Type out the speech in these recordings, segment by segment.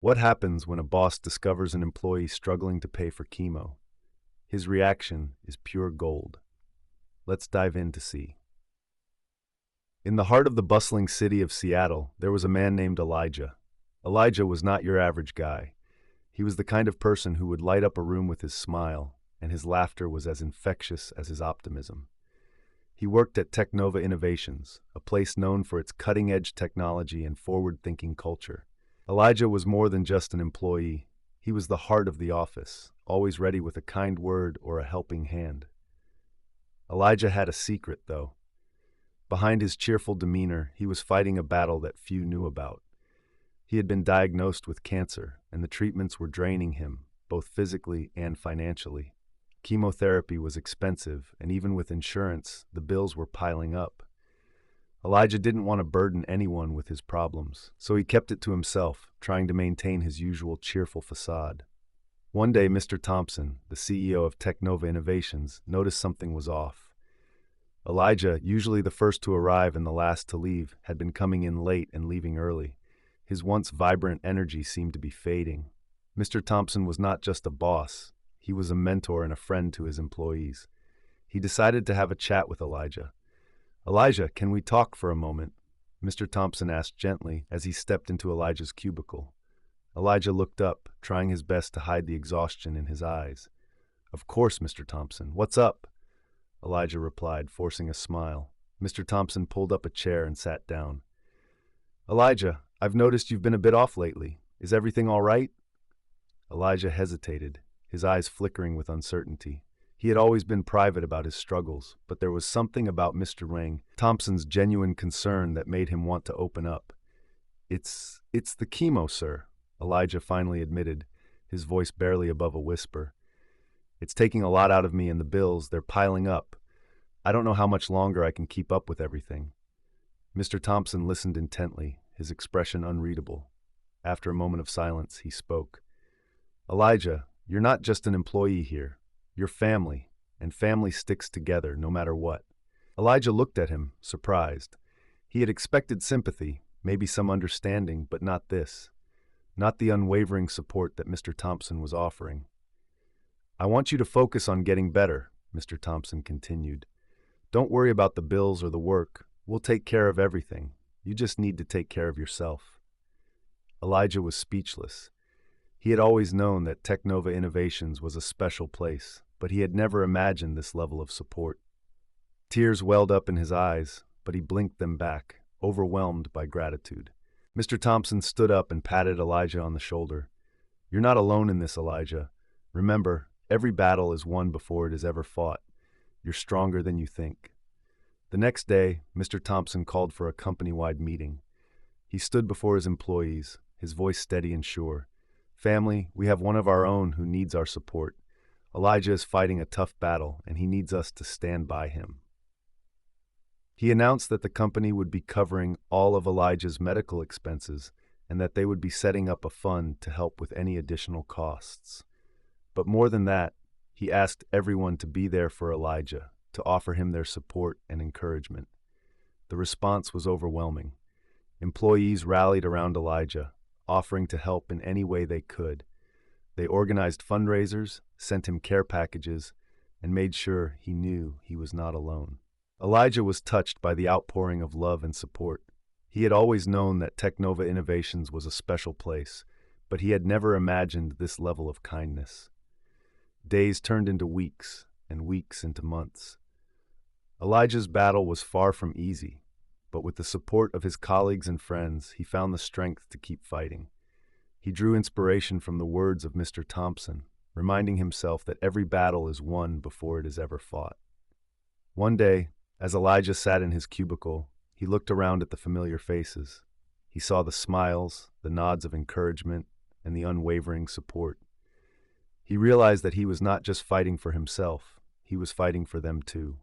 What happens when a boss discovers an employee struggling to pay for chemo? His reaction is pure gold. Let's dive in to see. In the heart of the bustling city of Seattle, there was a man named Elijah. Elijah was not your average guy. He was the kind of person who would light up a room with his smile, and his laughter was as infectious as his optimism. He worked at TechNova Innovations, a place known for its cutting-edge technology and forward-thinking culture. Elijah was more than just an employee. He was the heart of the office, always ready with a kind word or a helping hand. Elijah had a secret, though. Behind his cheerful demeanor, he was fighting a battle that few knew about. He had been diagnosed with cancer, and the treatments were draining him, both physically and financially. Chemotherapy was expensive, and even with insurance, the bills were piling up. Elijah didn't want to burden anyone with his problems, so he kept it to himself, trying to maintain his usual cheerful facade. One day, Mr. Thompson, the CEO of TechNova Innovations, noticed something was off. Elijah, usually the first to arrive and the last to leave, had been coming in late and leaving early. His once vibrant energy seemed to be fading. Mr. Thompson was not just a boss. He was a mentor and a friend to his employees. He decided to have a chat with Elijah. "Elijah, can we talk for a moment?" Mr. Thompson asked gently as he stepped into Elijah's cubicle. Elijah looked up, trying his best to hide the exhaustion in his eyes. "Of course, Mr. Thompson. What's up?" Elijah replied, forcing a smile. Mr. Thompson pulled up a chair and sat down. "Elijah, I've noticed you've been a bit off lately. Is everything all right?" Elijah hesitated, his eyes flickering with uncertainty. He had always been private about his struggles, but there was something about Mr. Thompson's genuine concern that made him want to open up. It's the chemo, sir," Elijah finally admitted, his voice barely above a whisper. "It's taking a lot out of me, and the bills, they're piling up. I don't know how much longer I can keep up with everything." Mr. Thompson listened intently, his expression unreadable. After a moment of silence, he spoke. "Elijah, you're not just an employee here. You're family, and family sticks together no matter what." Elijah looked at him, surprised. He had expected sympathy, maybe some understanding, but not this. Not the unwavering support that Mr. Thompson was offering. "I want you to focus on getting better," Mr. Thompson continued. "Don't worry about the bills or the work. We'll take care of everything. You just need to take care of yourself." Elijah was speechless. He had always known that TechNova Innovations was a special place, but he had never imagined this level of support. Tears welled up in his eyes, but he blinked them back, overwhelmed by gratitude. Mr. Thompson stood up and patted Elijah on the shoulder. "You're not alone in this, Elijah. Remember, every battle is won before it is ever fought. You're stronger than you think." The next day, Mr. Thompson called for a company-wide meeting. He stood before his employees, his voice steady and sure. "Family, we have one of our own who needs our support. Elijah is fighting a tough battle, and he needs us to stand by him." He announced that the company would be covering all of Elijah's medical expenses and that they would be setting up a fund to help with any additional costs. But more than that, he asked everyone to be there for Elijah, to offer him their support and encouragement. The response was overwhelming. Employees rallied around Elijah, offering to help in any way they could. They organized fundraisers, sent him care packages, and made sure he knew he was not alone. Elijah was touched by the outpouring of love and support. He had always known that TechNova Innovations was a special place, but he had never imagined this level of kindness. Days turned into weeks, and weeks into months. Elijah's battle was far from easy, but with the support of his colleagues and friends, he found the strength to keep fighting. He drew inspiration from the words of Mr. Thompson, reminding himself that every battle is won before it is ever fought. One day, as Elijah sat in his cubicle, he looked around at the familiar faces. He saw the smiles, the nods of encouragement, and the unwavering support. He realized that he was not just fighting for himself, he was fighting for them too,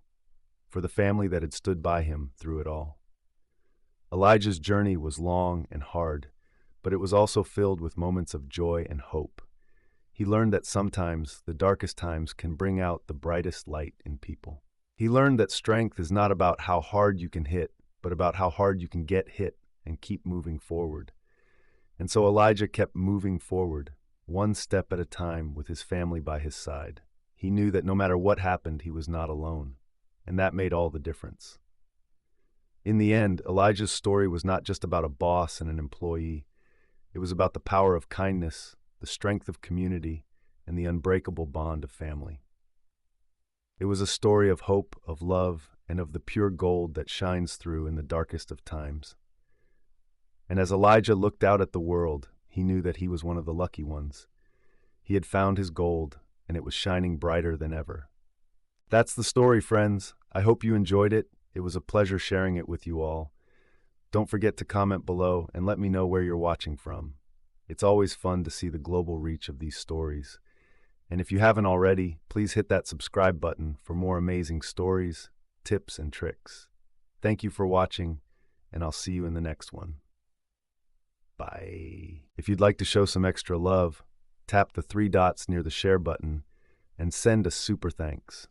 for the family that had stood by him through it all. Elijah's journey was long and hard, but it was also filled with moments of joy and hope. He learned that sometimes the darkest times can bring out the brightest light in people. He learned that strength is not about how hard you can hit, but about how hard you can get hit and keep moving forward. And so Elijah kept moving forward, one step at a time with his family by his side. He knew that no matter what happened, he was not alone, and that made all the difference. In the end, Elijah's story was not just about a boss and an employee. It was about the power of kindness, the strength of community, and the unbreakable bond of family. It was a story of hope, of love, and of the pure gold that shines through in the darkest of times. And as Elijah looked out at the world, he knew that he was one of the lucky ones. He had found his gold, and it was shining brighter than ever. That's the story, friends. I hope you enjoyed it. It was a pleasure sharing it with you all. Don't forget to comment below and let me know where you're watching from. It's always fun to see the global reach of these stories. And if you haven't already, please hit that subscribe button for more amazing stories, tips, and tricks. Thank you for watching, and I'll see you in the next one. Bye. If you'd like to show some extra love, tap the 3 dots near the share button and send a super thanks.